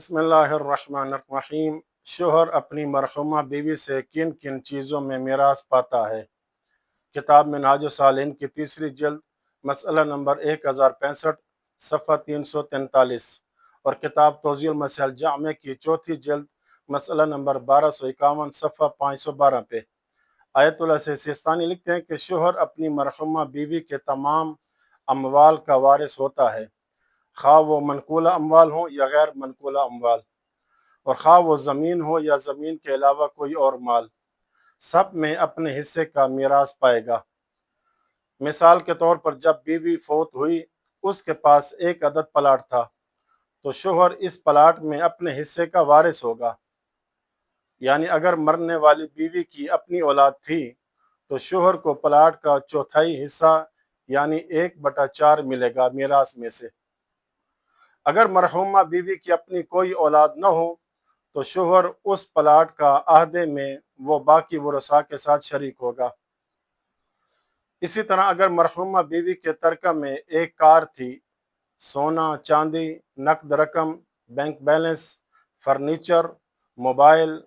बिस्मिल्लाहिर्रहमानिर्रहीम। शोहर अपनी मरहुमा बीवी से किन किन चीज़ों में मीरास पाता है। किताब मिन्हाजुस सालिहीन की तीसरी जल्द मसला नंबर 1065 सफ़ा 343 और किताब तौज़ीउल मसाइल जामे की चौथी जल्द मसला नंबर 1251 सफ़ा 512 पे आयतुल्लाह से सिस्तानी लिखते हैं कि शोहर अपनी मरहुमा बीवी के तमाम अमवाल का वारिस होता है, खा वो मनकूला अमवाल हो या गैर मनकूला अमवाल, और खा वो ज़मीन हो या ज़मीन के अलावा कोई और माल, सब में अपने हिस्से का मीरास पाएगा। मिसाल के तौर पर जब बीवी फौत हुई, उसके पास एक अदद प्लाट था, तो शोहर इस प्लाट में अपने हिस्से का वारिस होगा। यानी अगर मरने वाली बीवी की अपनी औलाद थी तो शोहर को प्लाट का चौथाई हिस्सा यानी 1/4 मिलेगा मीरास में से। अगर मरहुमा बीवी की अपनी कोई औलाद न हो तो शोहर उस प्लाट का आहदे में वो बाकी वरसा के साथ शरीक होगा। इसी तरह अगर मरहुमा बीवी के तरका में एक कार थी, सोना चांदी, नकद रकम, bank balance, furniture, mobile,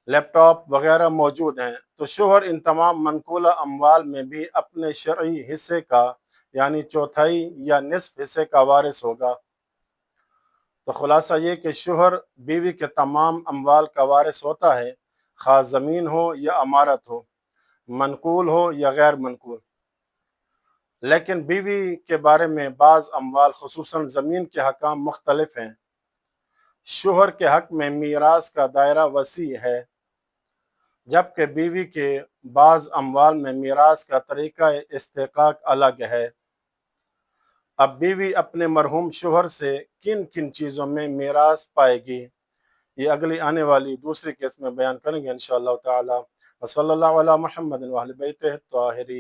laptop वगैरह मौजूद हैं, तो शोहर इन तमाम मनकूला अमवाल में भी अपने शरई हिस्से का यानी चौथाई या निस्फ हिस्से का वारिस होगा। तो खुलासा ये कि शोहर बीवी के तमाम अमवाल का वारिस होता है, खा ज़मीन हो या अमारत हो, मनकूल हो या गैर मनकूल। लेकिन बीवी के बारे में बाज़ अमवाल खुसूसन ज़मीन के हकाम मुख्तलिफ हैं। शोहर के हक में मीरास का दायरा वसी है, जबकि बीवी के बाज़ अमवाल में मीरास का तरीका इस्तेकाक अलग है। अब बीवी अपने मरहूम शोहर से किन किन चीज़ों में मीरास पाएगी, ये अगली आने वाली दूसरी केस में बयान करेंगे इंशाअल्लाह ताला। वसल्लल्लाहु अला मुहम्मद व अहले बैतिही अत्ताहिरीन।